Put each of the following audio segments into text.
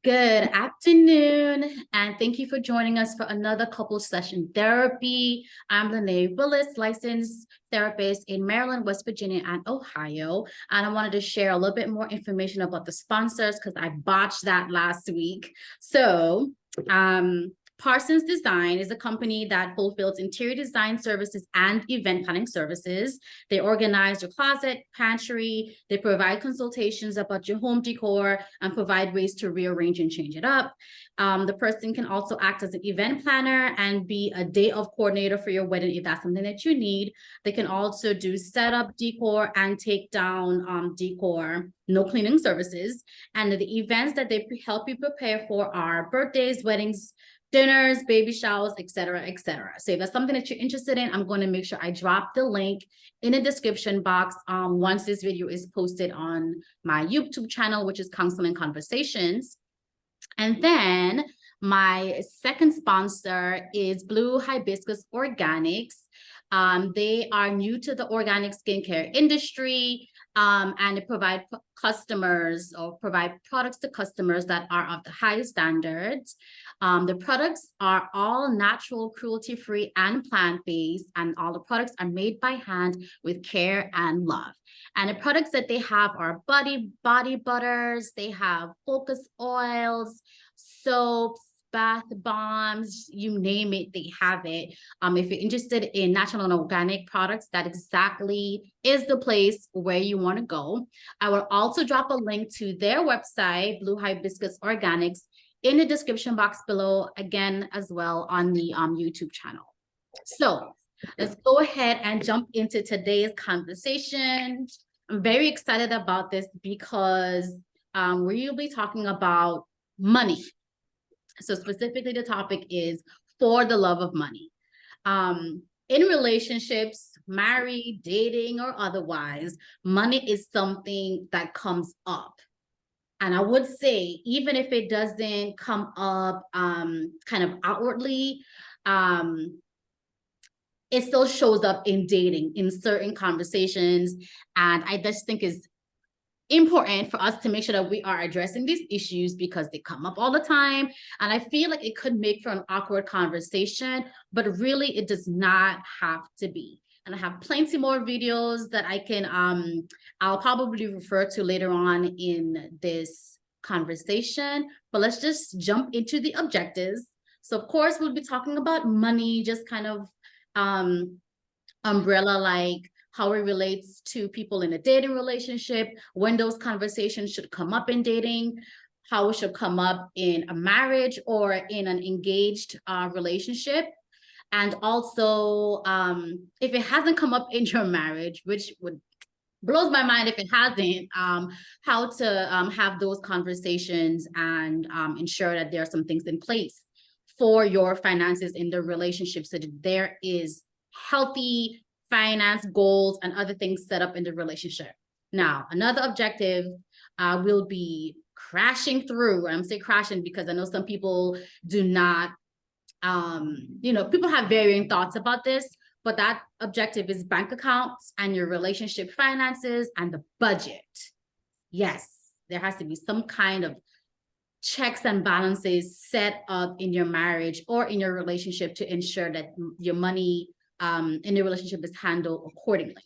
Good afternoon, and thank you for joining us for another couple session therapy. I'm Lene Willis, licensed therapist in Maryland, West Virginia, and Ohio. And I wanted to share a little bit more information about the sponsors because I botched that last week. So, Parsons Design is a company that fulfills interior design services and event planning services. They organize your closet, pantry. They provide consultations about your home decor and provide ways to rearrange and change it up. The person can also act as an event planner and be a day of coordinator for your wedding if that's something that you need. They can also do setup decor and take down decor, no cleaning services. And the events that they help you prepare for are birthdays, weddings, dinners, baby showers, etc., etc. So if that's something that you're interested in, I'm going to make sure I drop the link in the description box once this video is posted on my YouTube channel, which is Counseling Conversations. And then my second sponsor is Blue Hibiscus Organics. They are new to the organic skincare industry, and they provide customers or provide products to customers that are of the highest standards. The products are all natural, cruelty-free, and plant-based, and all the products are made by hand with care and love. And the products that they have are body butters, they have focus oils, soaps, bath bombs, you name it, they have it. If you're interested in natural and organic products, that exactly is the place where you want to go. I will also drop a link to their website, Blue Hibiscus Organics, in the description box below, again, as well on the YouTube channel. So let's go ahead and jump into today's conversation. I'm very excited about this because we'll be talking about money. So specifically, the topic is for the love of money. In relationships, married, dating, or otherwise, money is something that comes up. And I would say, even if it doesn't come up kind of outwardly, it still shows up in dating, in certain conversations. And I just think it's important for us to make sure that we are addressing these issues because they come up all the time. And I feel like it could make for an awkward conversation, but really it does not have to be. And I have plenty more videos that I can, I'll probably refer to later on in this conversation, but let's just jump into the objectives. So of course, we'll be talking about money, just kind of umbrella, like how it relates to people in a dating relationship, when those conversations should come up in dating, how it should come up in a marriage or in an engaged relationship. And also, if it hasn't come up in your marriage, which would blows my mind if it hasn't, how to have those conversations and ensure that there are some things in place for your finances in the relationship so that there is healthy finance goals and other things set up in the relationship. Now, another objective will be crashing through. I'm saying crashing because I know some people do not, people have varying thoughts about this, but that objective is bank accounts and your relationship finances and the budget. Yes, there has to be some kind of checks and balances set up in your marriage or in your relationship to ensure that your money in the relationship is handled accordingly.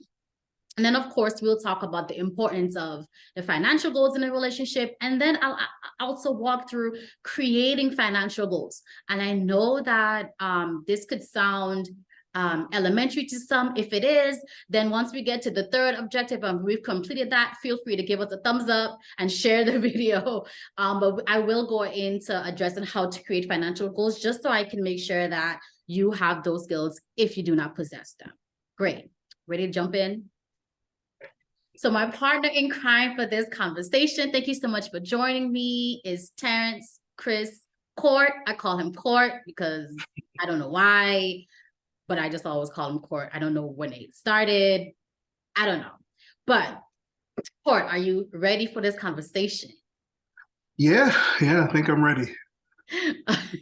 And then, of course, we'll talk about the importance of the financial goals in a relationship. And then I'll also walk through creating financial goals. And I know that this could sound elementary to some. If it is, then once we get to the third objective and we've completed that, feel free to give us a thumbs up and share the video. But I will go into addressing how to create financial goals just so I can make sure that you have those skills if you do not possess them. Great. Ready to jump in? So my partner in crime for this conversation, thank you so much for joining me, is Terrence Chris Court. I call him Court because I don't know why, but I just always call him Court. I don't know when it started. I don't know. But Court, are you ready for this conversation? Yeah, I think I'm ready.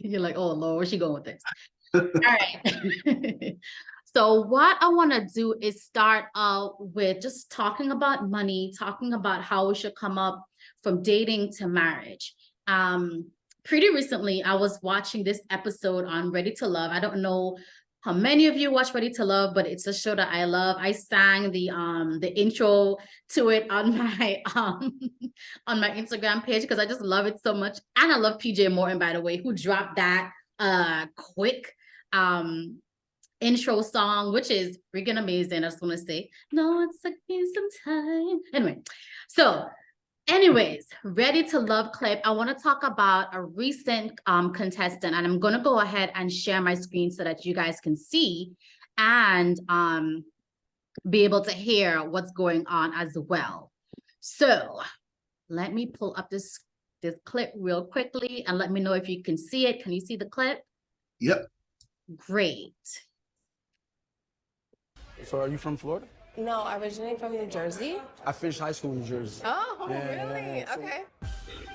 You're like, oh Lord, where's she going with this? All right. So what I want to do is start out with just talking about money, talking about how it should come up from dating to marriage. Pretty recently, I was watching this episode on Ready to Love. I don't know how many of you watch Ready to Love, but it's a show that I love. I sang the intro to it on my on my Instagram page because I just love it so much. And I love PJ Morton, by the way, who dropped that quick intro song, which is freaking amazing. I just want to say, no, it's like me some time. Anyways, Ready to Love clip. I want to talk about a recent contestant, and I'm going to go ahead and share my screen so that you guys can see and be able to hear what's going on as well. So let me pull up this clip real quickly and let me know if you can see it. Can you see the clip? Yep. Great. So are you from Florida? No, originally from New Jersey. I finished high school in New Jersey. Oh, Yeah, really? so- Okay.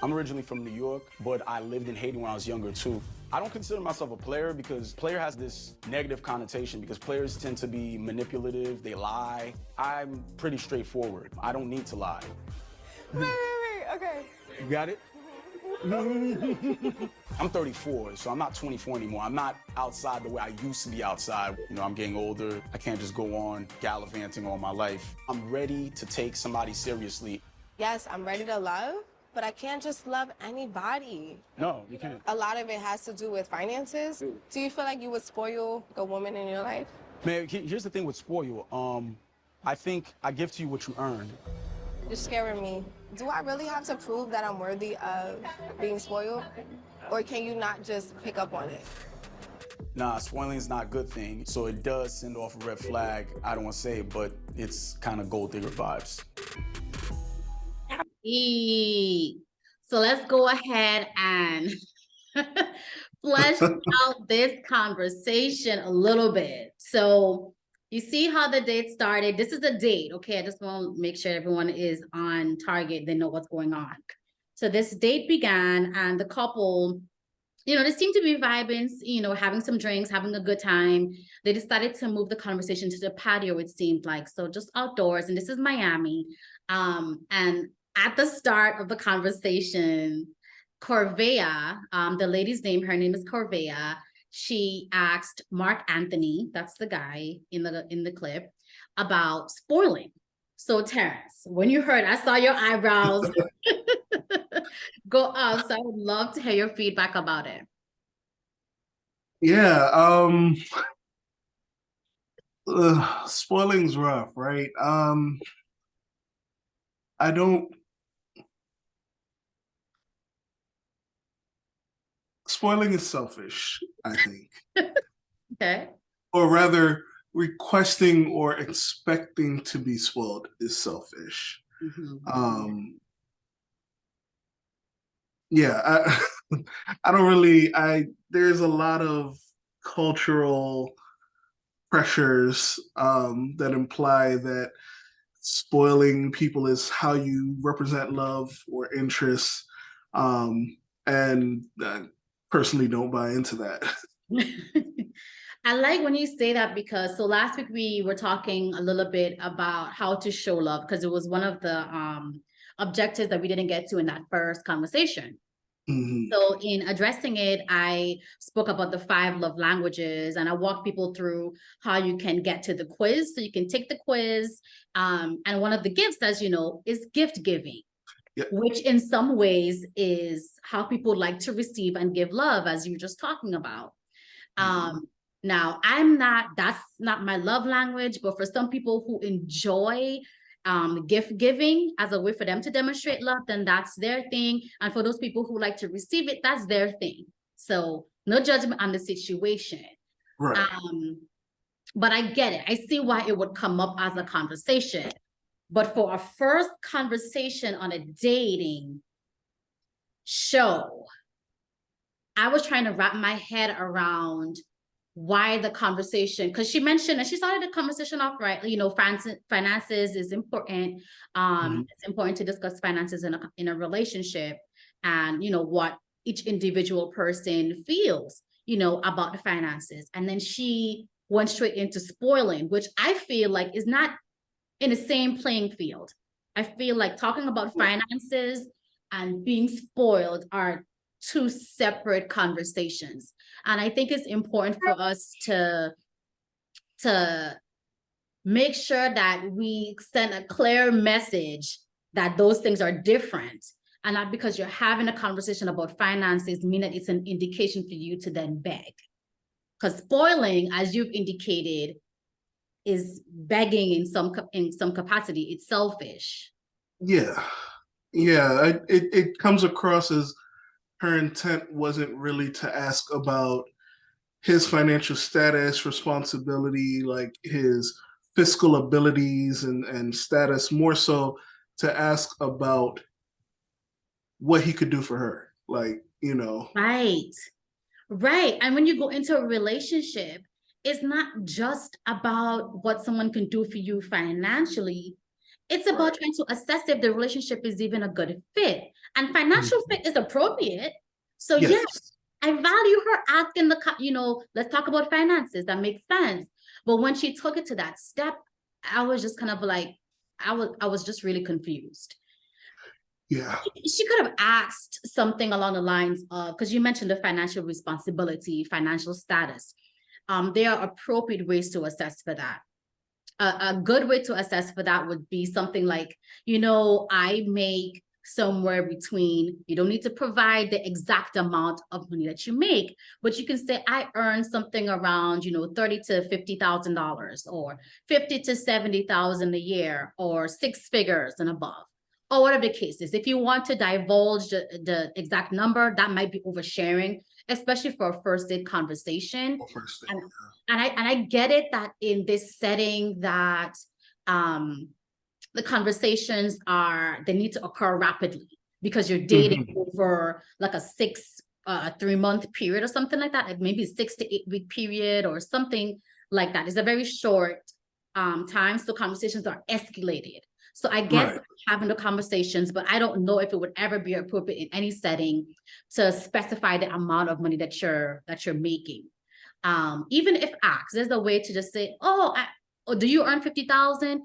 I'm originally from New York, but I lived in Haiti when I was younger too. I don't consider myself a player because player has this negative connotation because players tend to be manipulative, they lie. I'm pretty straightforward. I don't need to lie. Wait, okay. You got it? I'm 34, so I'm not 24 anymore. I'm not outside the way I used to be outside. You know, I'm getting older. I can't just go on gallivanting all my life. I'm ready to take somebody seriously. Yes, I'm ready to love, but I can't just love anybody. No, you can't. A lot of it has to do with finances. Do you feel like you would spoil a woman in your life? Man, here's the thing with spoil. I think I give to you what you earn. You're scaring me. Do I really have to prove that I'm worthy of being spoiled? Or can you not just pick up on it? Nah, spoiling is not a good thing, so it does send off a red flag. I don't want to say it, but it's kind of gold digger vibes. So let's go ahead and flesh out this conversation a little bit. So you see how the date started. This is a date, okay? I just want to make sure everyone is on target. They know what's going on. So this date began and the couple, they seemed to be vibing, having some drinks, having a good time. They decided to move the conversation to the patio, it seemed like. So just outdoors, and this is Miami. And at the start of the conversation, Corvea, the lady's name, her name is Corvea. She asked Mark Anthony, that's the guy in the clip, about spoiling. So Terrence, when you heard, I saw your eyebrows go up. So I would love to hear your feedback about it. Yeah. Spoiling's rough, right? I don't. Spoiling is selfish, I think. Okay. Or rather, requesting or expecting to be spoiled is selfish. Yeah, I don't really. There's a lot of cultural pressures that imply that spoiling people is how you represent love or interest, and I personally don't buy into that. I like when you say that because so last week we were talking a little bit about how to show love because it was one of the objectives that we didn't get to in that first conversation. So in addressing it, I spoke about the 5 love languages and I walked people through how you can get to the quiz. So you can take the quiz. And one of the gifts, as you know, is gift giving, which in some ways is how people like to receive and give love, as you were just talking about. Now, that's not my love language, but for some people who enjoy gift giving as a way for them to demonstrate love, then that's their thing. And for those people who like to receive it, that's their thing. So no judgment on the situation. Right. But I get it. I see why it would come up as a conversation. But for a first conversation on a dating show, I was trying to wrap my head around why the conversation, because she mentioned, and she started the conversation off right, finances is important. It's important to discuss finances in a relationship and, what each individual person feels, about the finances. And then she went straight into spoiling, which I feel like is not in the same playing field. I feel like talking about finances and being spoiled are two separate conversations. And I think it's important for us to make sure that we send a clear message that those things are different, and not because you're having a conversation about finances mean that it's an indication for you to then beg. Because spoiling, as you've indicated, is begging in some capacity. It's selfish. Yeah. It comes across as her intent wasn't really to ask about his financial status, responsibility, like his fiscal abilities and status, more so to ask about what he could do for her. Like, you know. Right. Right. And when you go into a relationship, it's not just about what someone can do for you financially. It's about Right. trying to assess if the relationship is even a good fit. And financial fit is appropriate. So yeah, Yes. I value her asking let's talk about finances. That makes sense. But when she took it to that step, I was just kind of like, I was just really confused. Yeah. She could have asked something along the lines of, because you mentioned the financial responsibility, financial status. There are appropriate ways to assess for that. A good way to assess for that would be something like, I make somewhere between, you don't need to provide the exact amount of money that you make, but you can say, I earn something around, $30,000 to $50,000, or 50 to 70,000 a year, or six figures and above, or whatever the case is. If you want to divulge the exact number, that might be oversharing, especially for a first date conversation. First thing. And I get it that in this setting that the conversations they need to occur rapidly because you're dating over like a 3-month period or something like that, like maybe a 6 to 8 week period or something like that. It's a very short time, so conversations are escalated. So I guess Right. having the conversations, but I don't know if it would ever be appropriate in any setting to specify the amount of money that you're making. Even if asked, there's a way to just say, do you earn 50,000?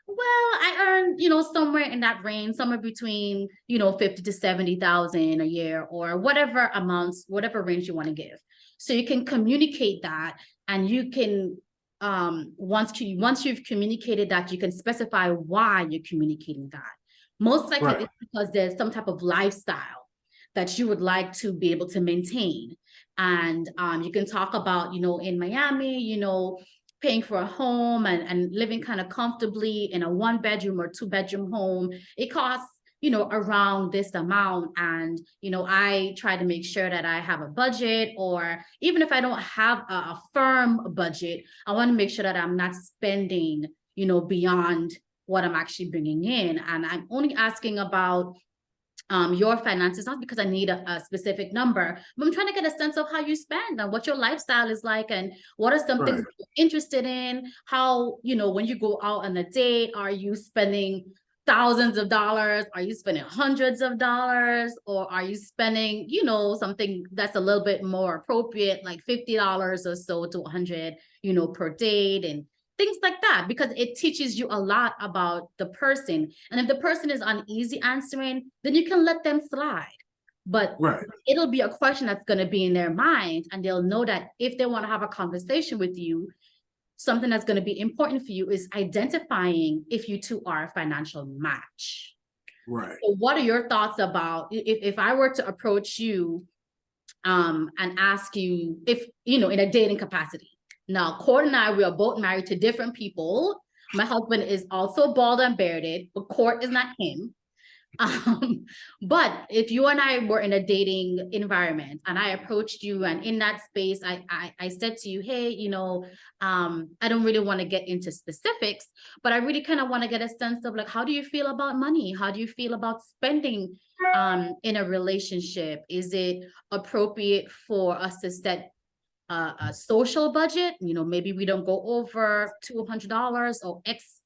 Well, I earn, somewhere in that range, somewhere between, 50 to 70,000 a year, or whatever amounts, whatever range you want to give. So you can communicate that, and you can, once you've communicated that, you can specify why you're communicating that. Most likely Right. it's because there's some type of lifestyle that you would like to be able to maintain. And you can talk about, in Miami, paying for a home and living kind of comfortably in a 1-bedroom or 2-bedroom home. It costs, around this amount. And, I try to make sure that I have a budget, or even if I don't have a firm budget, I want to make sure that I'm not spending, beyond what I'm actually bringing in. And I'm only asking about your finances, not because I need a specific number, but I'm trying to get a sense of how you spend and what your lifestyle is like, and what are some things Right. you're interested in. How, when you go out on a date, are you spending thousands of dollars? Are you spending hundreds of dollars? Or are you spending, something that's a little bit more appropriate, like $50 or so to 100, per date, and things like that, because it teaches you a lot about the person. And if the person is uneasy answering, then you can let them slide. But Right. it'll be a question that's going to be in their mind, and they'll know that if they want to have a conversation with you, something that's going to be important for you is identifying if you two are a financial match. Right. So what are your thoughts about if I were to approach you and ask you if, in a dating capacity? Now, Court and I, we are both married to different people. My husband is also bald and bearded, but Court is not him. But if you and I were in a dating environment and I approached you, and in that space, I said to you, hey, I don't really want to get into specifics, but I really kind of want to get a sense of, like, how do you feel about money? How do you feel about spending in a relationship? Is it appropriate for us to set a social budget? Maybe we don't go over $200 or X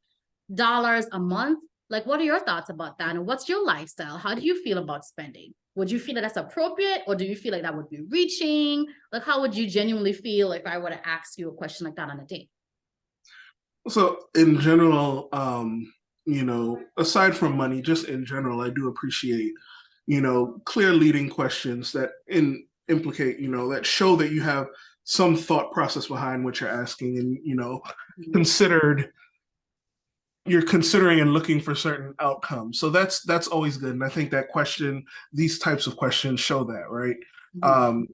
dollars a month. Like, what are your thoughts about that? And what's your lifestyle? How do you feel about spending? Would you feel that that's appropriate, or do you feel like that would be reaching? Like, how would you genuinely feel if I were to ask you a question like that on a date? So in general, aside from money, just in general, I do appreciate clear leading questions that implicate, that show that you have some thought process behind what you're asking, and considered you're considering and looking for certain outcomes. So that's always good. And I think these types of questions show that, right?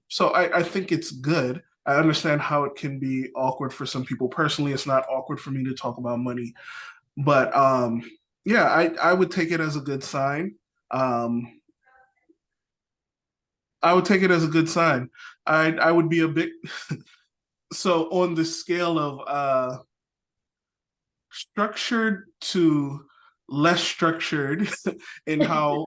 So I think it's good. I understand how it can be awkward for some people. Personally, it's not awkward for me to talk about money, but yeah, I would take it as a good sign. I would take it as a good sign. I would be a bit so on the scale of structured to less structured in how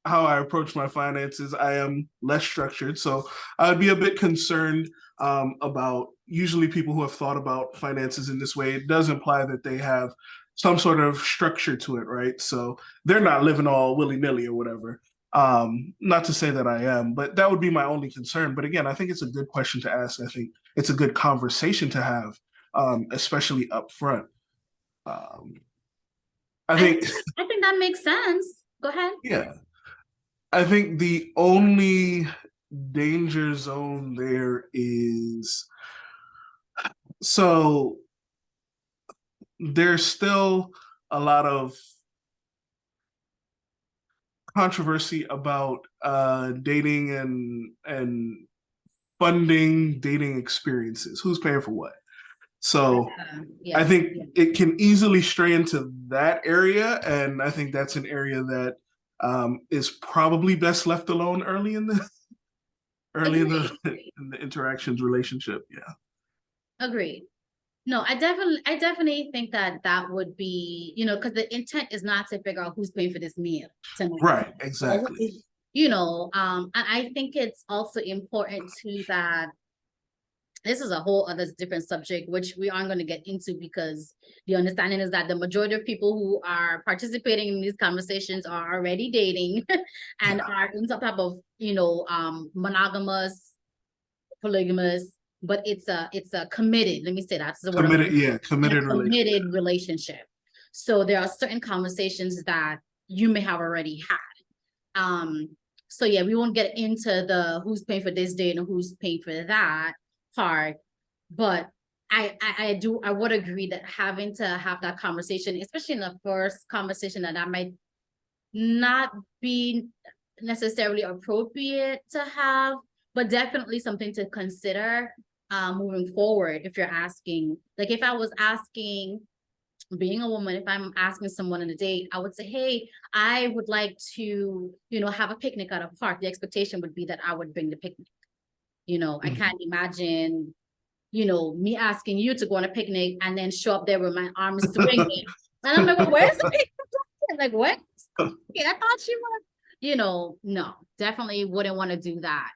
I approach my finances. I am less structured, so I would be a bit concerned about usually people who have thought about finances in this way. It does imply that they have some sort of structure to it, right? So they're not living all willy-nilly or whatever. Not to say that I am, but that would be my only concern. But again, I think it's a good question to ask. I think it's a good conversation to have, especially up front. I think I think that makes sense. Go ahead. yeah. I think the only danger zone there is so there's still a lot of controversy about dating and funding dating experiences. Who's paying for what? So Yeah, I think it can easily stray into that area, and I think that's an area that is probably best left alone early in the in the interactions relationship. Yeah. Agreed. No, I definitely think that would be, because the intent is not to figure out who's paying for this meal tonight. Right, exactly. And I think it's also important too that this is a whole other different subject, which we aren't going to get into, because the understanding is that the majority of people who are participating in these conversations are already dating and are in some type of, monogamous, polygamous, but it's a committed, let me say that's the word. Committed relationship. So there are certain conversations that you may have already had. So yeah, we won't get into the who's paying for this date and who's paying for that part, but I would agree that having to have that conversation, especially in the first conversation, that might not be necessarily appropriate to have, but definitely something to consider moving forward. If you're asking, like if I was asking, being a woman, if I'm asking someone on a date, I would say, hey, I would like to, have a picnic at a park. The expectation would be that I would bring the picnic. I can't imagine, me asking you to go on a picnic and then show up there with my arms swinging. And I'm like, well, where's the picnic? Like, what? Yeah, I thought you were, no, definitely wouldn't want to do that.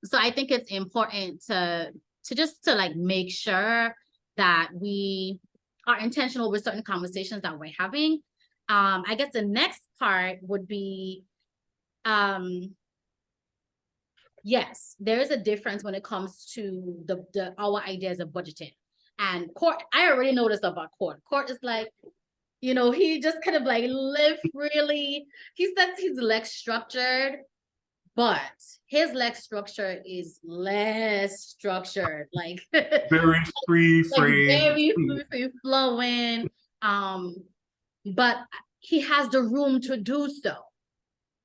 So I think it's important to like make sure that we are intentional with certain conversations that we're having. I guess the next part would be, yes, there is a difference when it comes to our ideas of budgeting. And Court, I already noticed about Court. Court is like, he just kind of like live freely. He says he's less structured, but his less structure is less structured, like very free frame, very free flowing. But he has the room to do so.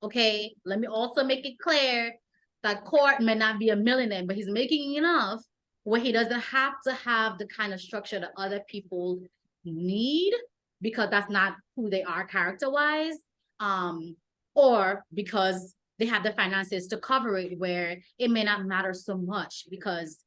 Okay, let me also make it clear that Court may not be a millionaire, but he's making enough where he doesn't have to have the kind of structure that other people need, because that's not who they are character-wise, or because they have the finances to cover it, where it may not matter so much because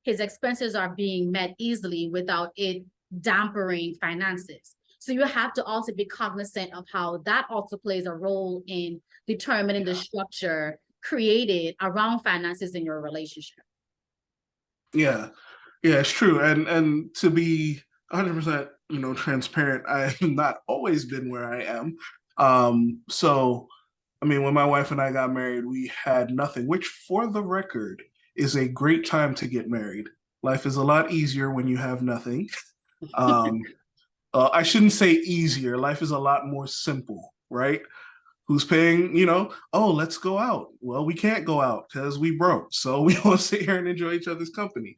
his expenses are being met easily without it dampering finances. So you have to also be cognizant of how that also plays a role in determining the structure created around finances in your relationship. Yeah, it's true. And to be 100%, transparent, I have not always been where I am. So, I mean, when my wife and I got married, we had nothing, which, for the record, is a great time to get married. Life is a lot easier when you have nothing. I shouldn't say easier. Life is a lot more simple, right? Who's paying, oh, let's go out. Well, we can't go out because we broke. So we want to sit here and enjoy each other's company,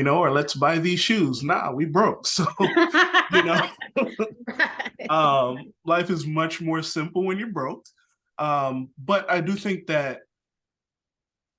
or let's buy these shoes. Nah, we broke. So, you know, life is much more simple when you're broke. But I do think that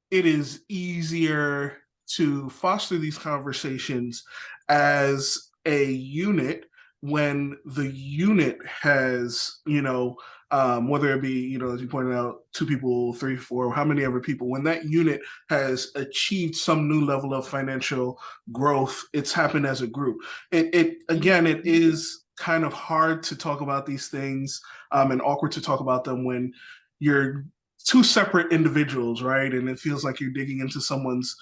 it is easier to foster these conversations as a unit when the unit has, whether it be, as you pointed out, 2 people, 3, 4, how many ever people, when that unit has achieved some new level of financial growth, it's happened as a group. It is kind of hard to talk about these things and awkward to talk about them when you're two separate individuals, right? And it feels like you're digging into someone's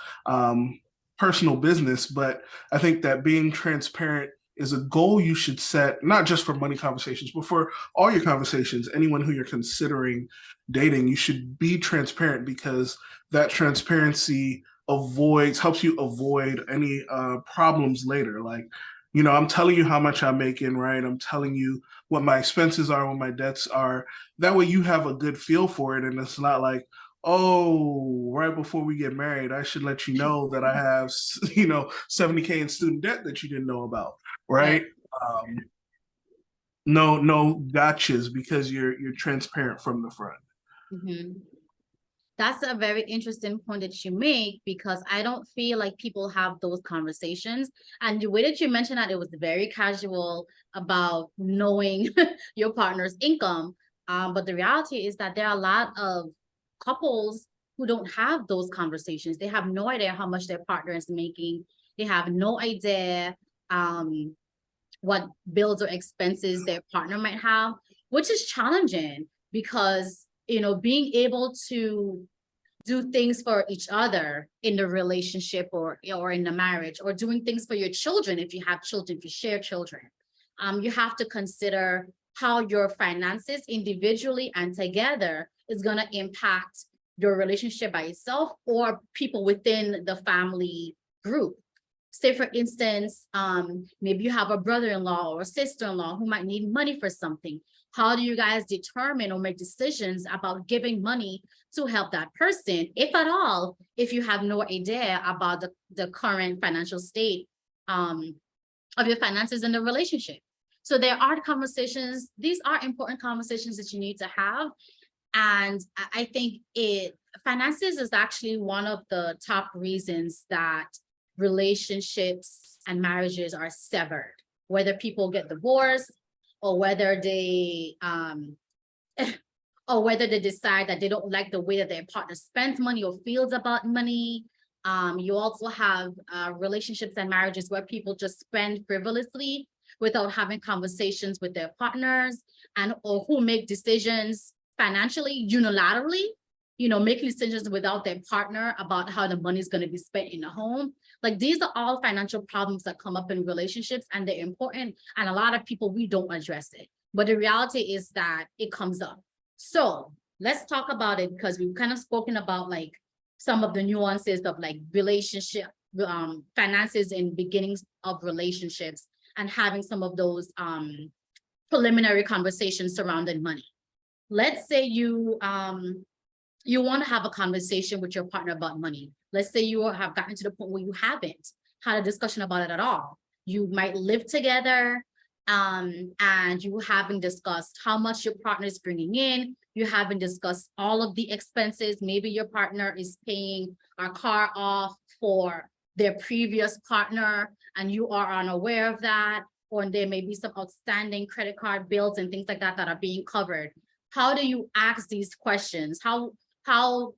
personal business. But I think that being transparent is a goal you should set, not just for money conversations, but for all your conversations. Anyone who you're considering dating, you should be transparent, because that transparency helps you avoid any problems later. Like, I'm telling you how much I'm making, right? I'm telling you what my expenses are, what my debts are. That way you have a good feel for it. And it's not like, oh, right before we get married, I should let you know that I have, 70K in student debt that you didn't know about, right? No gotchas, because you're transparent from the front. Mm-hmm. That's a very interesting point that you make, because I don't feel like people have those conversations. And the way that you mentioned that, it was very casual about knowing your partner's income. But the reality is that there are a lot of couples who don't have those conversations. They have no idea how much their partner is making. They have no idea what bills or expenses their partner might have, which is challenging, because being able to do things for each other in the relationship or in the marriage, or doing things for your children, if you have children, if you share children, you have to consider how your finances individually and together is going to impact your relationship by itself or people within the family group. Say, for instance, maybe you have a brother-in-law or a sister-in-law who might need money for something. How do you guys determine or make decisions about giving money to help that person, if at all, if you have no idea about the current financial state of your finances in the relationship? So there are conversations, these are important conversations that you need to have. And I think finances is actually one of the top reasons that relationships and marriages are severed, whether people get divorced, or whether they decide that they don't like the way that their partner spends money or feels about money. You also have relationships and marriages where people just spend frivolously without having conversations with their partners, or who make decisions financially unilaterally, making decisions without their partner about how the money is going to be spent in the home. Like, these are all financial problems that come up in relationships, and they're important. And a lot of people, we don't address it. But the reality is that it comes up. So let's talk about it, because we've kind of spoken about like some of the nuances of like relationship, finances in beginnings of relationships, and having some of those preliminary conversations surrounding money. Let's say you want to have a conversation with your partner about money. Let's say you have gotten to the point where you haven't had a discussion about it at all. You might live together, and you haven't discussed how much your partner is bringing in. You haven't discussed all of the expenses. Maybe your partner is paying a car off for their previous partner, and you are unaware of that. Or there may be some outstanding credit card bills and things like that that are being covered. How do you ask these questions? How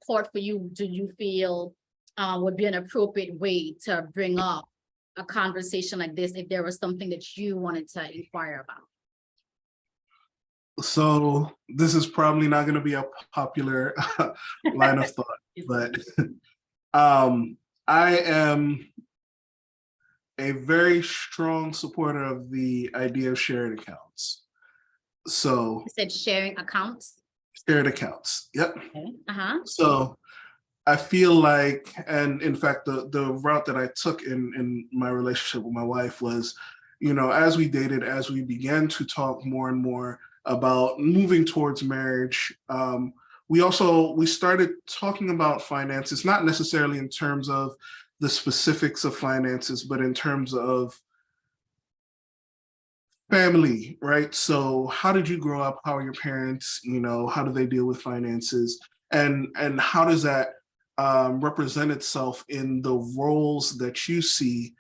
Court, for you, do you feel would be an appropriate way to bring up a conversation like this if there was something that you wanted to inquire about? So this is probably not going to be a popular line of thought, but I am a very strong supporter of the idea of shared accounts. So You said sharing accounts? Shared accounts. Yep. Okay. So I feel like, and in fact, the route that I took in my relationship with my wife was, as we dated, as we began to talk more and more about moving towards marriage, we started talking about finances, not necessarily in terms of the specifics of finances, but in terms of family, right? So how did you grow up? How are your parents? How do they deal with finances? And how does that represent itself in the roles that you see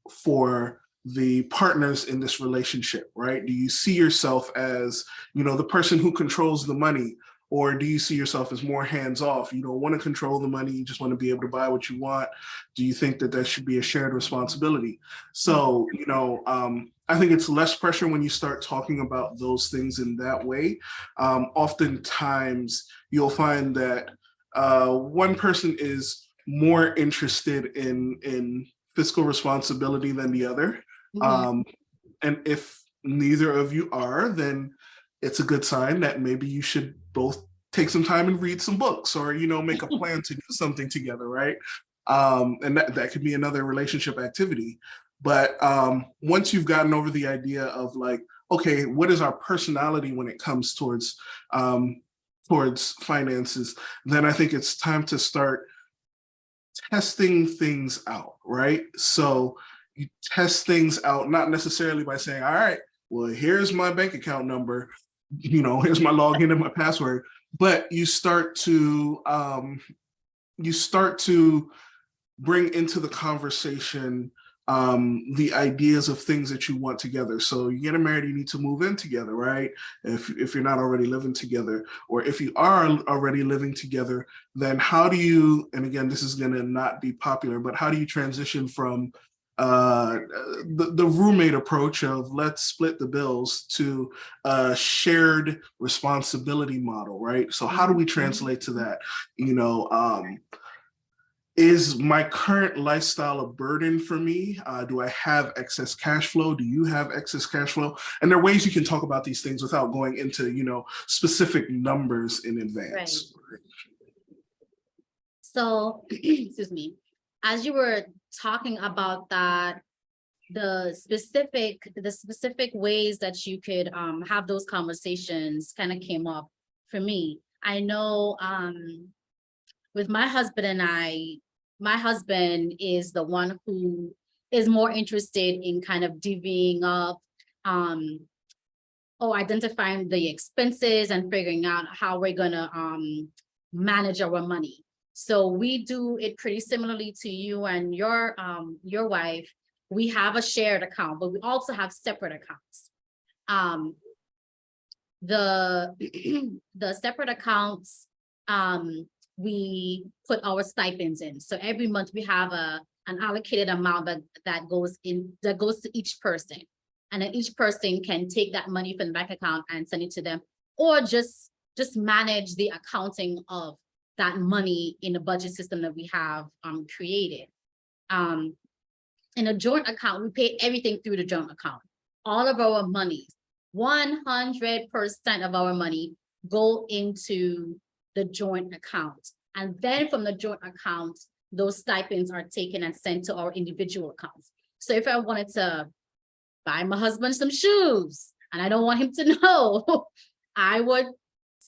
for the partners in this relationship, right? Do you see yourself as, the person who controls the money? Or do you see yourself as more hands off? You don't want to control the money, you just want to be able to buy what you want. Do you think that should be a shared responsibility? So, I think it's less pressure when you start talking about those things in that way. Oftentimes, you'll find that one person is more interested in fiscal responsibility than the other. And if neither of you are, then it's a good sign that maybe you should both take some time and read some books, or make a plan to do something together, right? And that could be another relationship activity. But once you've gotten over the idea of like, okay, what is our personality when it comes towards finances, then I think it's time to start testing things out, right? So you test things out, not necessarily by saying, all right, well, here's my bank account number, here's my login and my password, but you start to bring into the conversation the ideas of things that you want together. So you get married, you need to move in together, right? If you're not already living together, or if you are already living together, then how do you, and again, this is going to not be popular, but how do you transition from the roommate approach of let's split the bills to a shared responsibility model, right? So how do we translate to that? Is my current lifestyle a burden for me? Do I have excess cash flow? Do you have excess cash flow? And there are ways you can talk about these things without going into, specific numbers in advance. Right. So, excuse me, as you were talking about that, the specific ways that you could have those conversations kind of came up for me. I know with my husband and my husband is the one who is more interested in kind of divvying up or identifying the expenses and figuring out how we're gonna manage our money. So we do it pretty similarly to you and your wife. We have a shared account, but we also have separate accounts. The separate accounts, we put our stipends in. So every month we have an allocated amount that goes to each person. And then each person can take that money from the bank account and send it to them, or just manage the accounting of that money in the budget system that we have created. In a joint account, we pay everything through the joint account. All of our monies, 100% of our money go into the joint account. And then from the joint account, those stipends are taken and sent to our individual accounts. So if I wanted to buy my husband some shoes and I don't want him to know, I would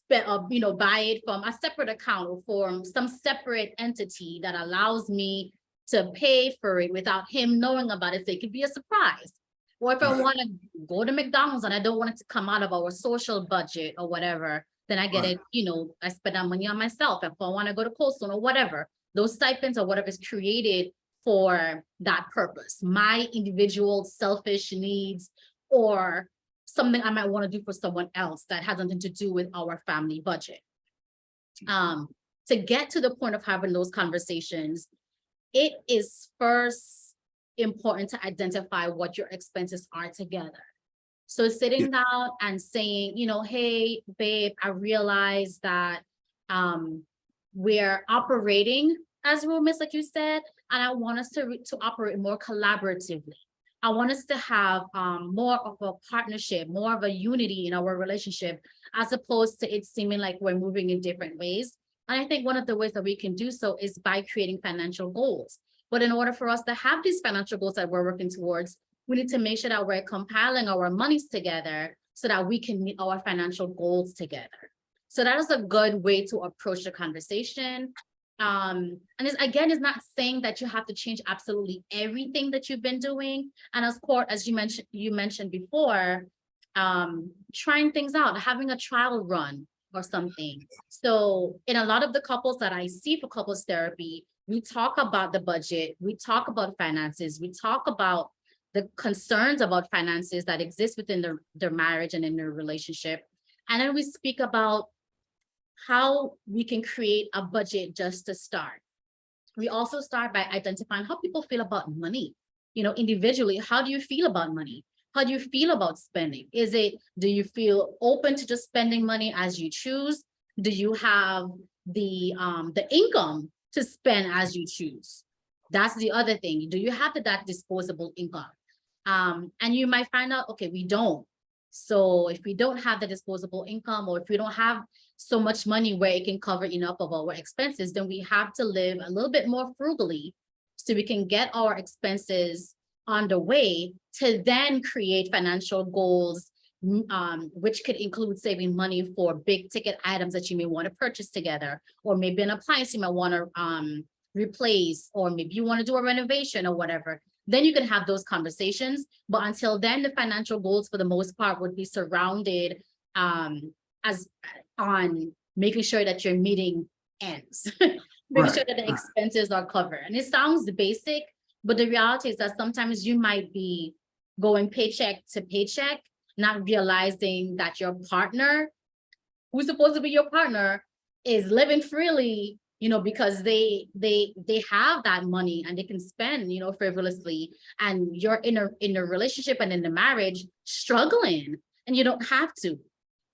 buy it from a separate account or from some separate entity that allows me to pay for it without him knowing about it. So it could be a surprise. Or if I want to go to McDonald's and I don't want it to come out of our social budget or whatever, then I get it, I spend that money on myself. If I want to go to Coastal or whatever, those stipends or whatever is created for that purpose, my individual selfish needs or something I might want to do for someone else that has nothing to do with our family budget. To get to the point of having those conversations, it is first important to identify what your expenses are together. So sitting down and saying, hey, babe, I realize that we're operating as roommates, like you said, and I want us to operate more collaboratively. I want us to have more of a partnership, more of a unity in our relationship, as opposed to it seeming like we're moving in different ways. And I think one of the ways that we can do so is by creating financial goals. But in order for us to have these financial goals that we're working towards, we need to make sure that we're compiling our monies together so that we can meet our financial goals together. So that is a good way to approach the conversation. And it's not saying that you have to change absolutely everything that you've been doing. And of course, as you mentioned before, trying things out, having a trial run or something. So in a lot of the couples that I see for couples therapy, we talk about the budget, we talk about finances, we talk about the concerns about finances that exist within their marriage and in their relationship. And then we speak about how we can create a budget just to start. We also start by identifying how people feel about money. Individually, how do you feel about money? How do you feel about spending? Do you feel open to just spending money as you choose? Do you have the income to spend as you choose? That's the other thing. Do you have that disposable income? And you might find out, okay, we don't. So if we don't have the disposable income, or if we don't have so much money where it can cover enough of our expenses, then we have to live a little bit more frugally so we can get our expenses on the way to then create financial goals, which could include saving money for big ticket items that you may want to purchase together, or maybe an appliance you might want to replace, or maybe you want to do a renovation or whatever. Then you can have those conversations. But until then, the financial goals for the most part would be surrounded as on making sure that you're meeting ends, making sure that the expenses are covered. And it sounds basic, but the reality is that sometimes you might be going paycheck to paycheck, not realizing that your partner, who's supposed to be your partner, is living freely, because they have that money and they can spend, frivolously, and you're in a relationship and in the marriage struggling, and you don't have to.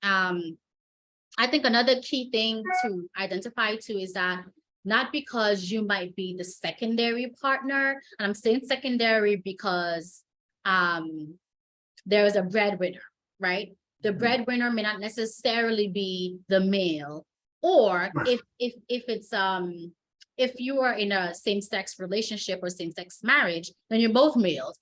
I think another key thing to identify too is that not because you might be the secondary partner, and I'm saying secondary because there is a breadwinner, right? The breadwinner may not necessarily be the male, or if it's if you are in a same-sex relationship or same-sex marriage, then you're both males.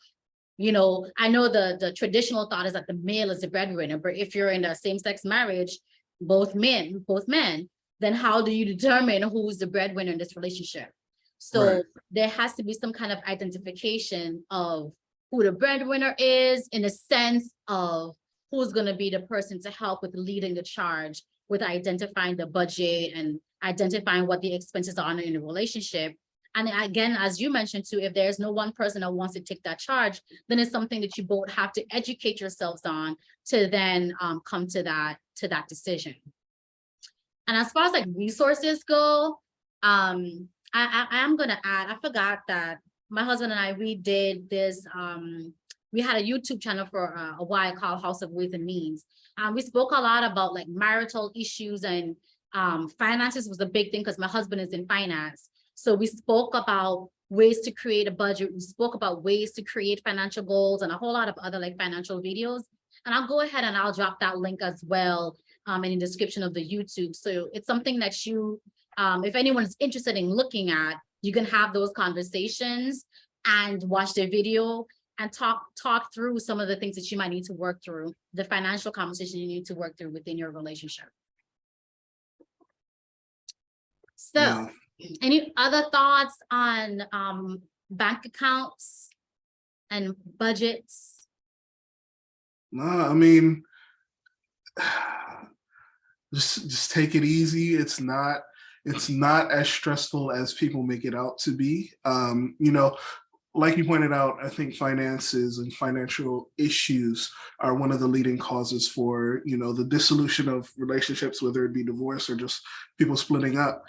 I know the traditional thought is that the male is the breadwinner, but if you're in a same-sex marriage, both men, then how do you determine who's the breadwinner in this relationship? So there has to be some kind of identification of who the breadwinner is, in a sense of who's going to be the person to help with leading the charge with identifying the budget and identifying what the expenses are in the relationship. And again, as you mentioned too, if there's no one person that wants to take that charge, then it's something that you both have to educate yourselves on to then come to that decision. And as far as like resources go, I am gonna add, I forgot that my husband and I, we did this, we had a YouTube channel for a while called House of Ways and Means. We spoke a lot about like marital issues, and finances was a big thing because my husband is in finance. So we spoke about ways to create a budget. We spoke about ways to create financial goals and a whole lot of other like financial videos. And I'll go ahead and I'll drop that link as well in the description of the YouTube. So it's something that you, if anyone's interested in looking at, you can have those conversations and watch the video and talk through some of the things that you might need to work through, the financial conversation you need to work through within your relationship. So any other thoughts on bank accounts and budgets? No, I mean, just take it easy. It's not as stressful as people make it out to be. Like you pointed out, I think finances and financial issues are one of the leading causes for, the dissolution of relationships, whether it be divorce or just people splitting up.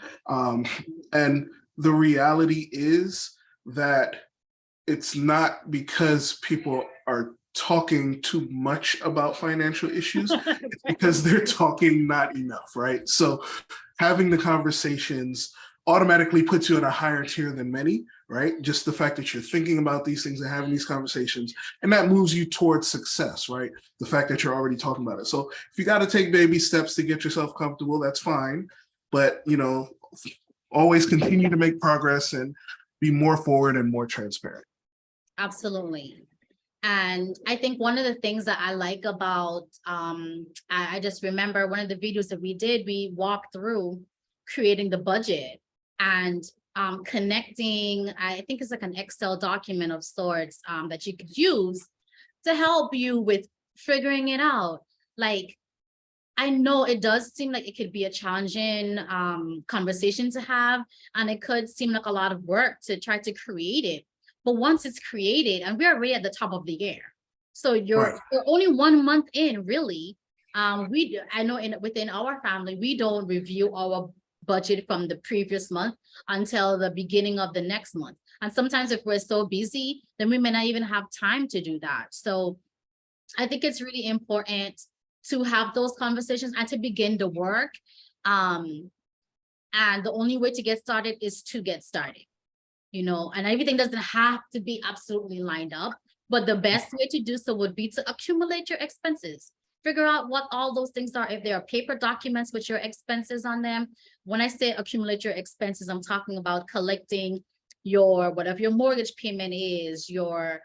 And the reality is that it's not because people are talking too much about financial issues, it's because they're talking not enough, right? So having the conversations automatically puts you in a higher tier than many, right? Just the fact that you're thinking about these things and having these conversations, and that moves you towards success, right? The fact that you're already talking about it. So if you got to take baby steps to get yourself comfortable, that's fine. But, always continue to make progress and be more forward and more transparent. Absolutely. And I think one of the things that I like about, I just remember one of the videos that we did, we walked through creating the budget and connecting, I think it's like an Excel document of sorts that you could use to help you with figuring it out. Like, I know it does seem like it could be a challenging conversation to have, and it could seem like a lot of work to try to create it. But once it's created, and we're already at the top of the year, so Right. you're only 1 month in, really. I know within our family, we don't review our budget from the previous month until the beginning of the next month. And sometimes if we're so busy, then we may not even have time to do that. So I think it's really important to have those conversations and to begin the work. And the only way to get started is to get started, and everything doesn't have to be absolutely lined up, but the best way to do so would be to accumulate your expenses. Figure out what all those things are. If there are paper documents with your expenses on them. When I say accumulate your expenses, I'm talking about collecting your, whatever your mortgage payment is, your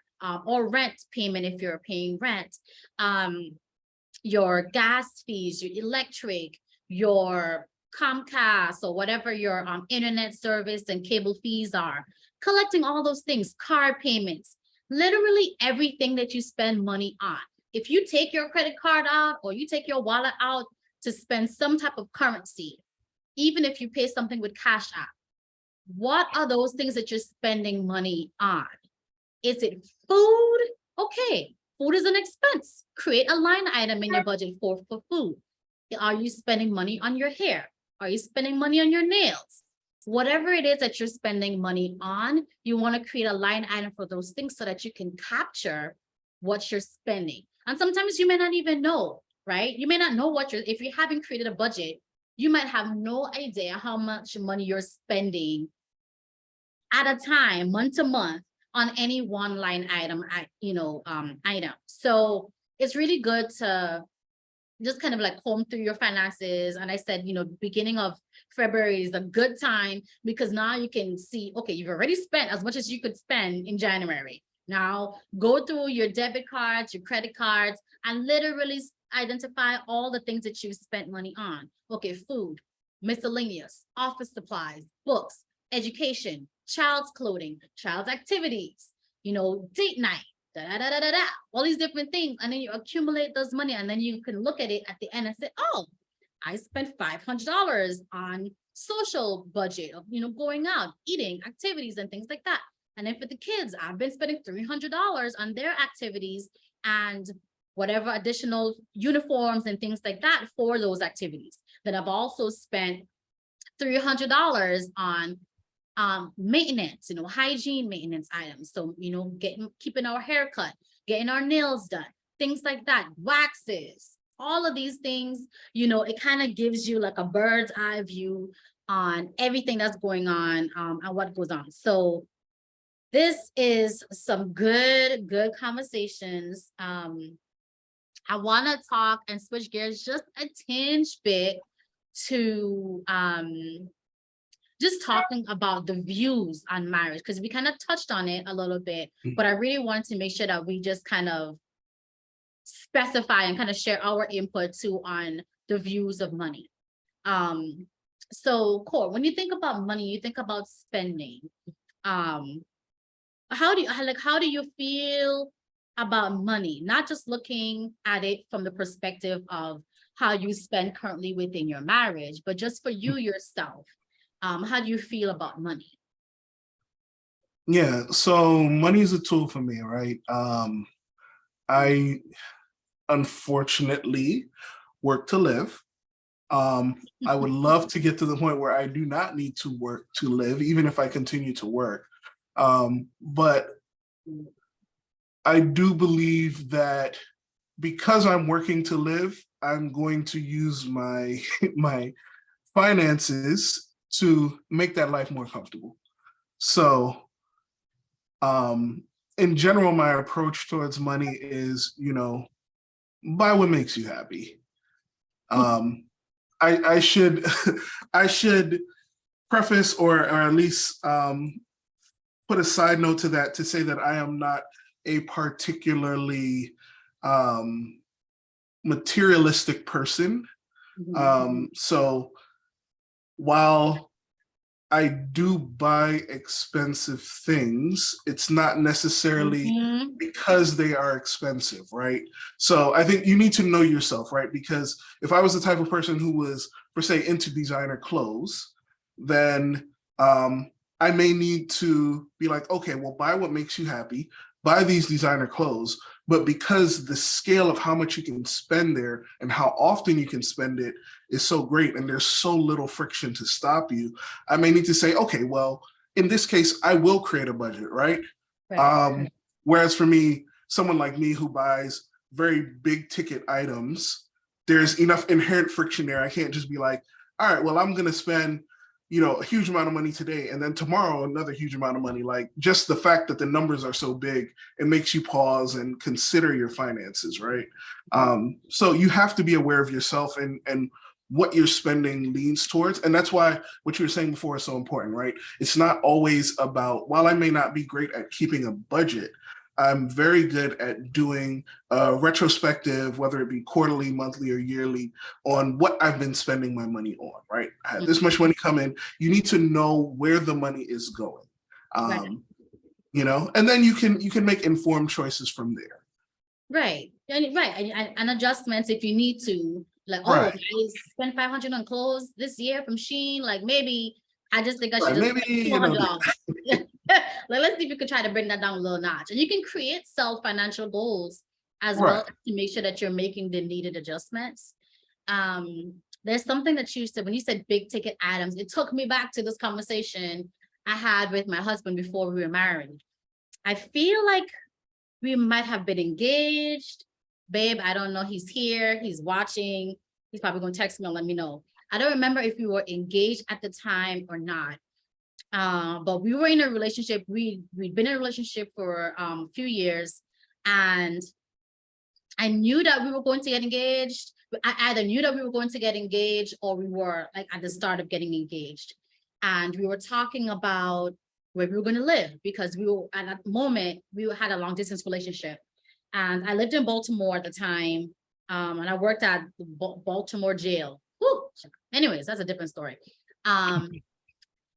or rent payment if you're paying rent, your gas fees, your electric, your Comcast, or whatever your internet service and cable fees are, collecting all those things, car payments, literally everything that you spend money on. If you take your credit card out or you take your wallet out to spend some type of currency, even if you pay something with Cash App, what are those things that you're spending money on? Is it food? Okay, food is an expense. Create a line item in your budget for food. Are you spending money on your hair? Are you spending money on your nails? Whatever it is that you're spending money on, you want to create a line item for those things so that you can capture what you're spending. And sometimes you may not even know, right? You may not know if you haven't created a budget, you might have no idea how much money you're spending at a time, month to month, on any one line item, item. So it's really good to just kind of like comb through your finances. And I said, beginning of February is a good time because now you can see, okay, you've already spent as much as you could spend in January. Now go through your debit cards, your credit cards, and literally identify all the things that you've spent money on. Okay, food, miscellaneous, office supplies, books, education, child's clothing, child's activities, date night, all these different things. And then you accumulate those money, and then you can look at it at the end and say, oh, I spent $500 on social budget of, going out, eating, activities and things like that. And then for the kids, I've been spending $300 on their activities and whatever additional uniforms and things like that for those activities. Then I've also spent $300 on maintenance, hygiene maintenance items. So, keeping our hair cut, getting our nails done, things like that, waxes, all of these things, it kind of gives you like a bird's eye view on everything that's going on and what goes on. So this is some good conversations. I want to talk and switch gears just a tinge bit to just talking about the views on marriage, because we kind of touched on it a little bit, but I really wanted to make sure that we just kind of specify and kind of share our input too on the views of money. So Core, when you think about money, you think about spending. How do you feel about money? Not just looking at it from the perspective of how you spend currently within your marriage, but just for you yourself. How do you feel about money? Yeah, so money is a tool for me, right? I unfortunately work to live. I would love to get to the point where I do not need to work to live, even if I continue to work. But I do believe that because I'm working to live, I'm going to use my finances to make that life more comfortable. So in general, my approach towards money is, buy what makes you happy. I should I should preface or at least put a side note to that to say that I am not a particularly materialistic person. So while I do buy expensive things, it's not necessarily because they are expensive, right? So I think you need to know yourself, right? Because if I was the type of person who was, per se, into designer clothes, then I may need to be like, okay, well, buy what makes you happy, buy these designer clothes. But because the scale of how much you can spend there and how often you can spend it is so great, and there's so little friction to stop you, I may need to say, okay, well, in this case, I will create a budget, right? Right. Whereas for me, someone like me who buys very big ticket items, there's enough inherent friction there. I can't just be like, all right, well, I'm going to spend, a huge amount of money today, and then tomorrow another huge amount of money. Like, just the fact that the numbers are so big, it makes you pause and consider your finances, right? So you have to be aware of yourself and what your spending leans towards. And that's why what you were saying before is so important, right? It's not always about, while I may not be great at keeping a budget, I'm very good at doing a retrospective, whether it be quarterly, monthly, or yearly, on what I've been spending my money on, right? I had this much money come in. You need to know where the money is going. Right. And then you can make informed choices from there. Right. And adjustments if you need to. Like, Right. I spent $500 on clothes this year from Shein. Like, maybe I just think I should Right, just maybe, spend $200. Like, let's see if you could try to bring that down a little notch. And you can create self-financial goals as well Right. to make sure that you're making the needed adjustments. There's something that you said when you said big ticket items. It took me back to this conversation I had with my husband before we were married. I feel like we might have been engaged. Babe, I don't know. He's here. He's watching. He's probably going to text me and let me know. I don't remember if we were engaged at the time or not. But we were in a relationship. We'd been in a relationship for a few years. And I knew that we were going to get engaged. I either knew that we were going to get engaged or we were like at the start of getting engaged. And we were talking about where we were going to live because we were at that moment, we had a long distance relationship. And I lived in Baltimore at the time. And I worked at the Baltimore jail. Whew. Anyways, that's a different story.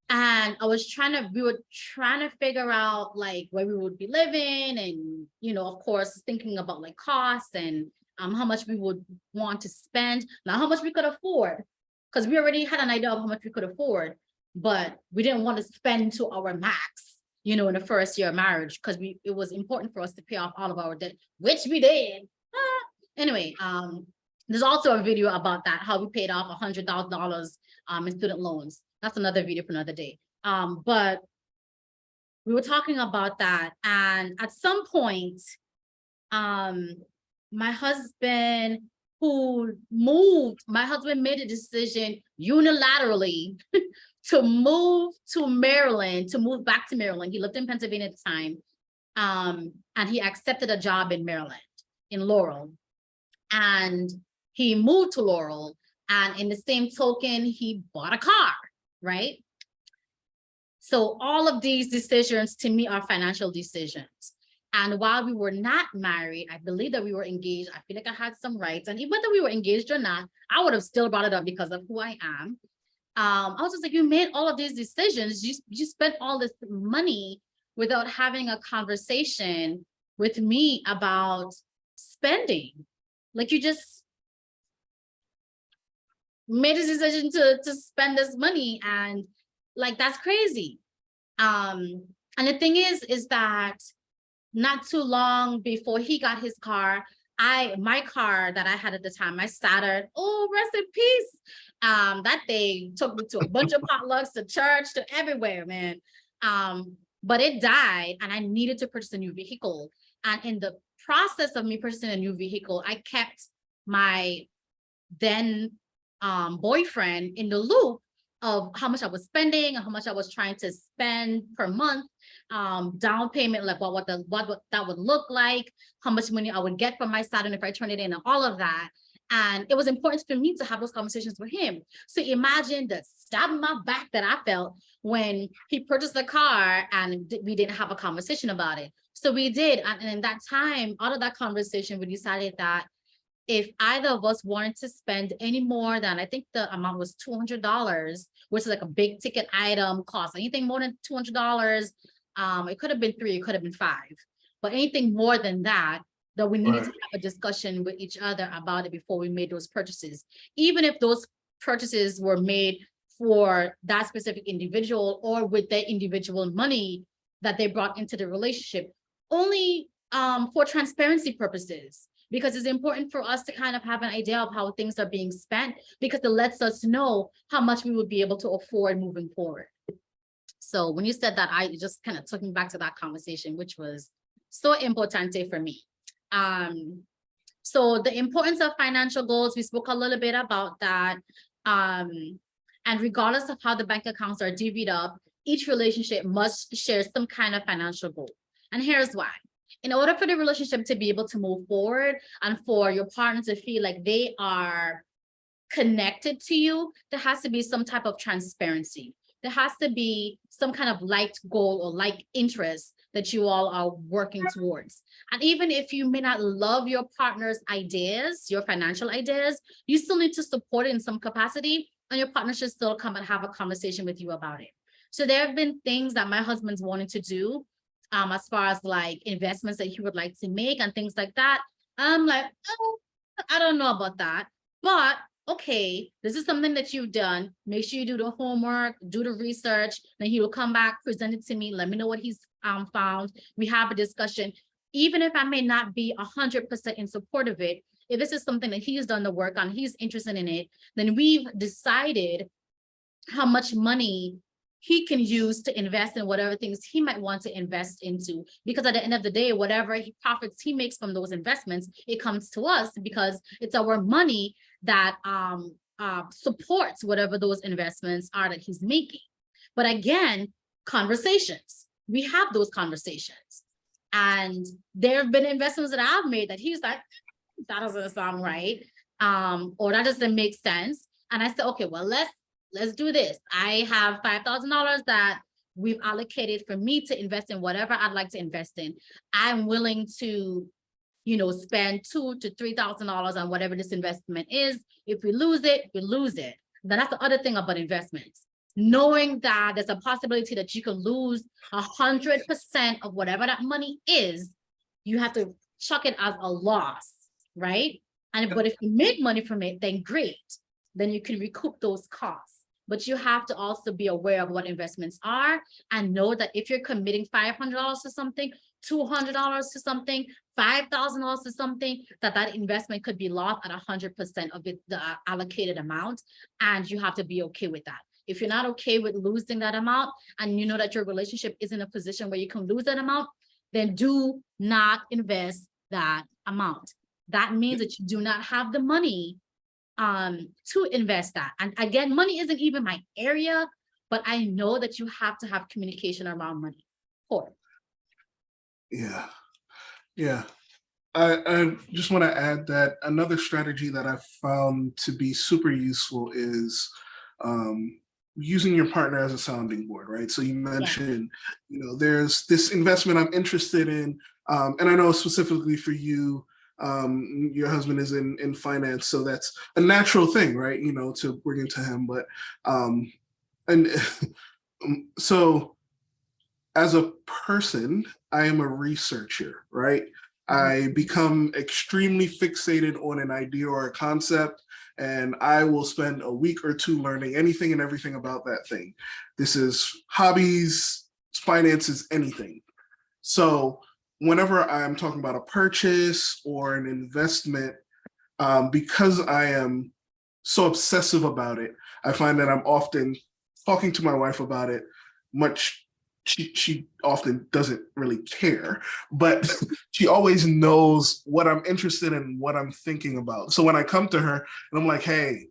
And we were trying to figure out like where we would be living and, of course, thinking about like costs and how much we would want to spend, not how much we could afford, because we already had an idea of how much we could afford, but we didn't want to spend to our max, in the first year of marriage, because it was important for us to pay off all of our debt, which we did. Anyway, there's also a video about that, how we paid off $100,000 in student loans. That's another video for another day. But we were talking about that. And at some point, my husband made a decision unilaterally to move back to Maryland. He lived in Pennsylvania at the time. And he accepted a job in Maryland, in Laurel. And he moved to Laurel. And in the same token, he bought a car, right? So all of these decisions to me are financial decisions. And while we were not married, I believe that we were engaged. I feel like I had some rights. And whether we were engaged or not, I would have still brought it up because of who I am. I was just like, you made all of these decisions. You spent all this money without having a conversation with me about spending. Like, you just made a decision to spend this money, and like, that's crazy. And the thing is that not too long before he got his car, my car that I had at the time, my Saturn, oh, rest in peace. That thing took me to a bunch of potlucks, to church, to everywhere, man. But it died, and I needed to purchase a new vehicle. And in the process of me purchasing a new vehicle, I kept my then boyfriend in the loop of how much I was spending and how much I was trying to spend per month, down payment, like what that would look like, how much money I would get from my Saturn if I turned it in, and all of that. And it was important for me to have those conversations with him. So imagine the stab in my back that I felt when he purchased the car and we didn't have a conversation about it. So we did. And in that time, out of that conversation, we decided that if either of us wanted to spend any more than, I think the amount was $200, which is like a big ticket item cost, anything more than $200, it could have been 3, it could have been 5, but anything more than that, that we needed to have a discussion with each other about it before we made those purchases. Even if those purchases were made for that specific individual or with their individual money that they brought into the relationship, only for transparency purposes, because it's important for us to kind of have an idea of how things are being spent, because it lets us know how much we would be able to afford moving forward. So when you said that, I just kind of took me back to that conversation, which was so importante for me. So the importance of financial goals, we spoke a little bit about that. And regardless of how the bank accounts are divvied up, each relationship must share some kind of financial goal. And here's why. In order for the relationship to be able to move forward and for your partner to feel like they are connected to you, there has to be some type of transparency. There has to be some kind of like goal or like interest that you all are working towards. And even if you may not love your partner's ideas, your financial ideas, you still need to support it in some capacity, and your partner should still come and have a conversation with you about it. So there have been things that my husband's wanted to do, as far as like investments that he would like to make and things like that. I'm like, oh, I don't know about that, but okay, this is something that you've done. Make sure you do the homework, do the research. Then he will come back, present it to me, let me know what he's found. We have a discussion. Even if I may not be 100% in support of it, if this is something that he's done the work on, he's interested in it, then we've decided how much money he can use to invest in whatever things he might want to invest into. Because at the end of the day, whatever profits he makes from those investments, it comes to us because it's our money that supports whatever those investments are that he's making. But again, conversations. We have those conversations. And there have been investments that I've made that he's like, that doesn't sound right. Or that doesn't make sense. And I said, okay, well, let's do this. I have $5,000 that we've allocated for me to invest in whatever I'd like to invest in. I'm willing to, spend $2,000 to $3,000 on whatever this investment is. If we lose it, we lose it. Then that's the other thing about investments. Knowing that there's a possibility that you can lose 100% of whatever that money is, you have to chuck it as a loss, right? But if you make money from it, then great. Then you can recoup those costs. But you have to also be aware of what investments are and know that if you're committing $500 to something, $200 to something, $5,000 to something, that investment could be lost at 100% of it, the allocated amount. And you have to be okay with that. If you're not okay with losing that amount and you know that your relationship is in a position where you can lose that amount, then do not invest that amount. That means that you do not have the money to invest that. And again, money isn't even my area, but I know that you have to have communication around money. Yeah. I just want to add that another strategy that I've found to be super useful is using your partner as a sounding board, right? So you mentioned, there's this investment I'm interested in, and I know specifically for you, your husband is in finance, so that's a natural thing, right? To bring it to him. But and so as a person, I am a researcher, right? I become extremely fixated on an idea or a concept, and I will spend a week or two learning anything and everything about that thing. This is hobbies, finances, anything. So whenever I'm talking about a purchase or an investment, because I am so obsessive about it, I find that I'm often talking to my wife about it she often doesn't really care, but she always knows what I'm interested in, what I'm thinking about. So when I come to her and I'm like, hey,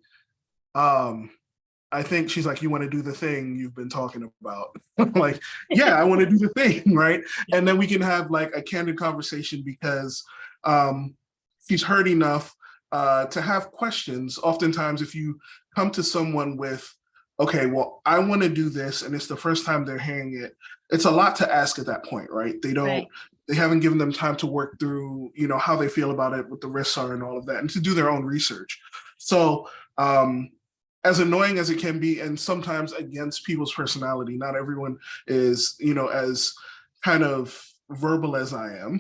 I think, she's like, you want to do the thing you've been talking about? I'm like, yeah, I want to do the thing, right? And then we can have like a candid conversation because she's heard enough to have questions. Oftentimes, if you come to someone with, okay, well, I want to do this, and it's the first time they're hearing it, it's a lot to ask at that point, right? Right. They haven't given them time to work through, how they feel about it, what the risks are and all of that, and to do their own research. So, as annoying as it can be, and sometimes against people's personality, not everyone is, as kind of verbal as I am.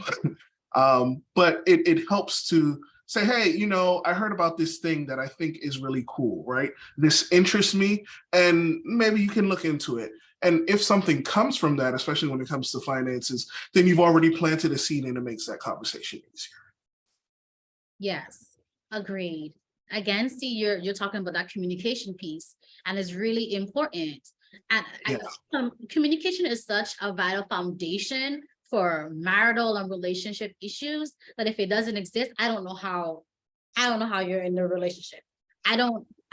But it helps to say, hey, I heard about this thing that I think is really cool, right? This interests me, and maybe you can look into it. And if something comes from that, especially when it comes to finances, then you've already planted a seed and it makes that conversation easier. Yes, agreed. Again, see, you're talking about that communication piece, and it's really important. And communication is such a vital foundation for marital and relationship issues that if it doesn't exist, I don't know how you're in the relationship. I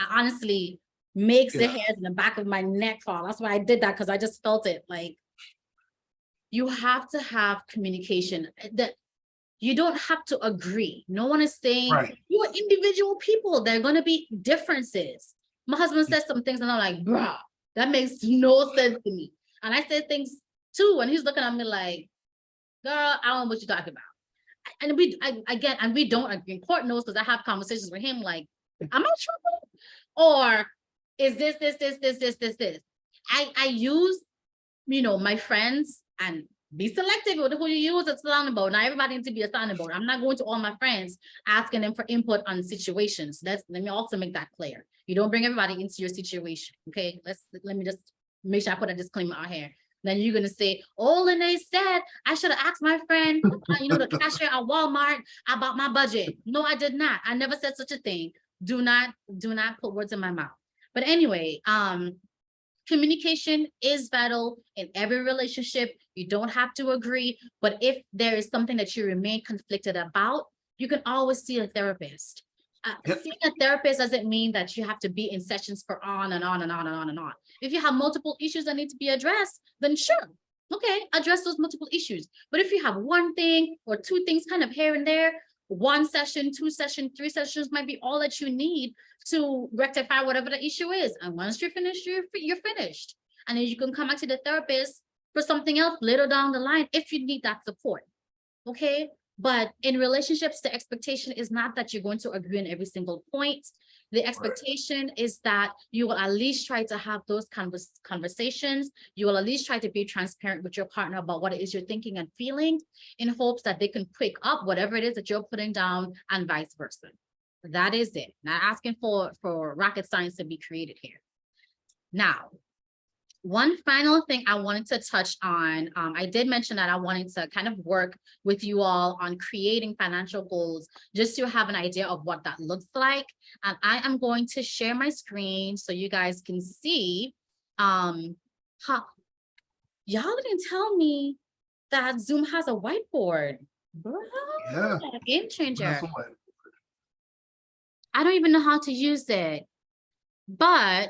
honestly makes the hairs in the back of my neck fall. That's why I did that, because I just felt it. Like, you have to have communication. That you don't have to agree. No one is saying you are individual people. There are going to be differences. My husband says some things and I'm like, bruh, that makes no sense to me. And I said things too, and he's looking at me like, girl, I don't know what you're talking about. And we don't agree. Court knows, because I have conversations with him like, am I trouble? Or is this? I use, my friends, and be selective with who you use as a sounding board. Not everybody needs to be a sounding board. I'm not going to all my friends asking them for input on situations. Let me also make that clear. You don't bring everybody into your situation. Okay, let me just make sure I put a disclaimer out here. Then you're gonna say, "Oh, Lene said I should have asked my friend, the cashier at Walmart about my budget." No, I did not. I never said such a thing. Do not put words in my mouth. But anyway, communication is vital in every relationship. You don't have to agree, but if there is something that you remain conflicted about, you can always see a therapist. Seeing a therapist doesn't mean that you have to be in sessions for on and on and on and on and on. If you have multiple issues that need to be addressed, then sure, okay, address those multiple issues. But if you have one thing or two things kind of here and there, 1 session, 2 sessions, 3 sessions might be all that you need to rectify whatever the issue is. And once you're finished, you're finished. And then you can come back to the therapist for something else later down the line if you need that support. Okay. But in relationships, the expectation is not that you're going to agree on every single point. The expectation is that you will at least try to have those conversations. You will at least try to be transparent with your partner about what it is you're thinking and feeling, in hopes that they can pick up whatever it is that you're putting down, and vice versa. That is it. Not asking for rocket science to be created here. Now, one final thing I wanted to touch on, I did mention that I wanted to kind of work with you all on creating financial goals, just to have an idea of what that looks like. And I am going to share my screen so you guys can see how y'all didn't tell me that Zoom has a whiteboard. Bro, Yeah. Game changer. I don't even know how to use it, but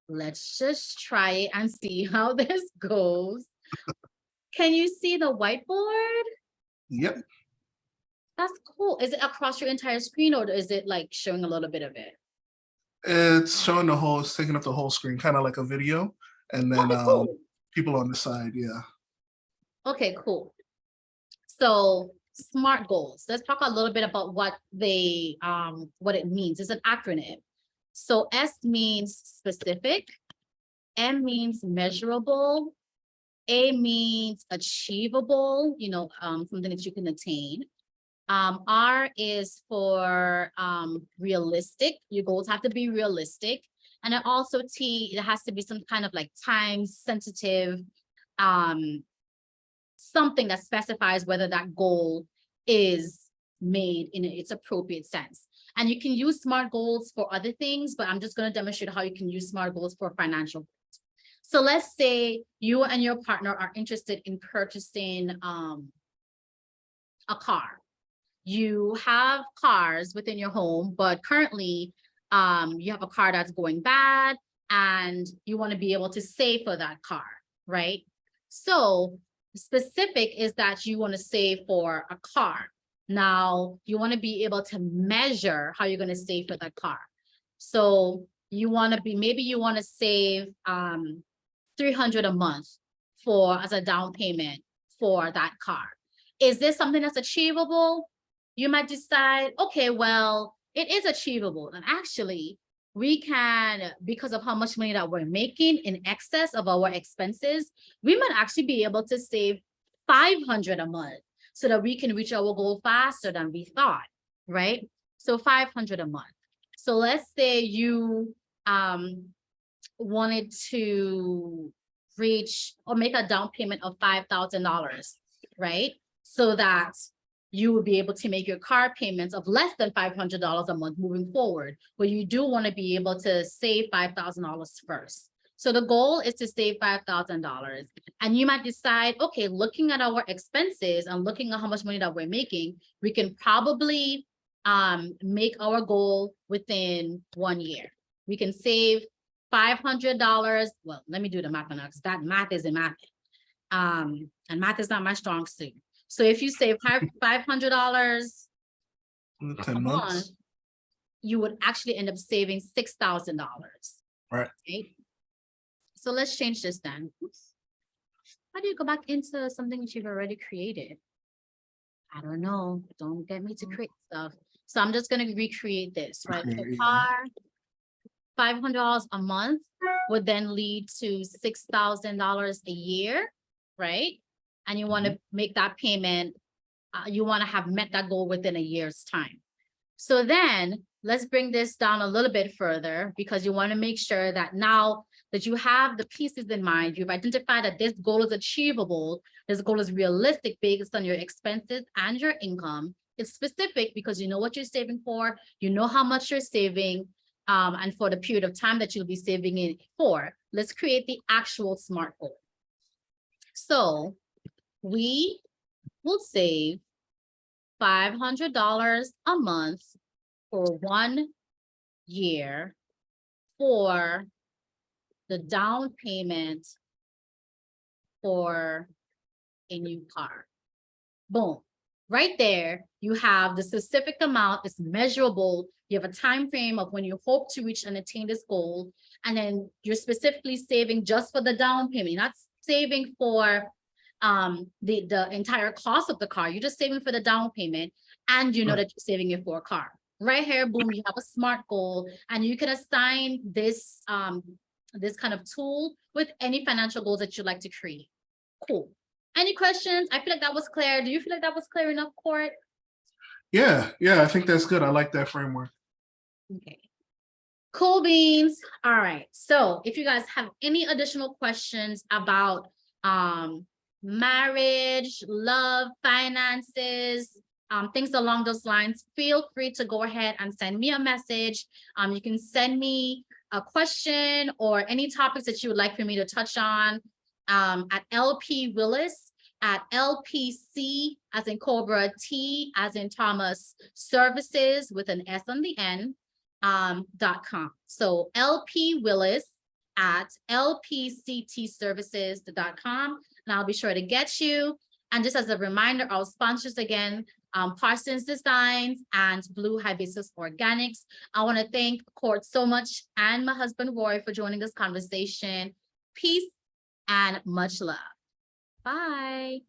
let's just try it and see how this goes. Can you see the whiteboard? Yep. That's cool. Is it across your entire screen, or is it like showing a little bit of it? It's showing it's taking up the whole screen, kind of like a video. And then cool. People on the side, yeah. Okay, cool. So SMART goals. Let's talk a little bit about what it means. It's an acronym. So S means specific, M means measurable, A means achievable, something that you can attain. R is for realistic. Your goals have to be realistic. And then also T, it has to be some kind of like time sensitive, something that specifies whether that goal is made in its appropriate sense. And you can use SMART goals for other things, but I'm just going to demonstrate how you can use SMART goals for financial goals. So let's say you and your partner are interested in purchasing a car. You have cars within your home, but currently you have a car that's going bad and you want to be able to save for that car, right? So specific is that you want to save for a car. Now, you want to be able to measure how you're going to save for that car. So you want to be, maybe you want to save $300 a month as a down payment for that car. Is this something that's achievable? You might decide, okay, well, it is achievable. And actually, we can, because of how much money that we're making in excess of our expenses, we might actually be able to save $500 a month so that we can reach our goal faster than we thought, right? So $500 a month. So let's say you wanted to reach or make a down payment of $5,000, right? So that you will be able to make your car payments of less than $500 a month moving forward, but you do want to be able to save $5,000 first. So the goal is to save $5,000. And you might decide, okay, looking at our expenses and looking at how much money that we're making, we can probably make our goal within 1 year. We can save $500. Well, let me do the math on that because that math isn't math. And math is not my strong suit. So if you save $500 In a 10 month, months. you would actually end up saving $6,000. Right. Okay. So let's change this then. Oops. How do you go back into something that you've already created? I don't know. Don't get me to create stuff. So I'm just going to recreate this, right? So Okay, yeah. car, $500 a month would then lead to $6,000 a year, right? And you want to make that payment, you want to have met that goal within a year's time. So then let's bring this down a little bit further because you want to make sure that now that you have the pieces in mind, you've identified that this goal is achievable, this goal is realistic based on your expenses and your income. It's specific because you know what you're saving for, you know how much you're saving, and for the period of time that you'll be saving it for. Let's create the actual SMART goal. So we will save $500 a month for 1 year for the down payment for a new car. Boom. Right there, you have the specific amount, it's measurable. You have a time frame of when you hope to reach and attain this goal. And then you're specifically saving just for the down payment. You're not saving for the entire cost of the car. You're just saving for the down payment. And you know that you're saving it for a car. Right here, boom, you have a SMART goal. And you can assign this, this kind of tool with any financial goals that you'd like to create. Cool. Any questions? I feel like that was clear. Do you feel like that was clear enough, Court? Yeah, I think that's good. I like that framework. Okay. Cool beans. All right. So if you guys have any additional questions about marriage, love, finances, things along those lines, feel free to go ahead and send me a message. You can send me a question or any topics that you would like for me to touch on at LP Willis at LPC as in Cobra, T as in Thomas, services with an S on the end, .com. So LP Willis at lpctservices.com, and I'll be sure to get you. And just as a reminder, our sponsors again, Parsons Designs and Blue Hibiscus Organics. I want to thank Court so much and my husband Roy for joining this conversation. Peace and much love. Bye.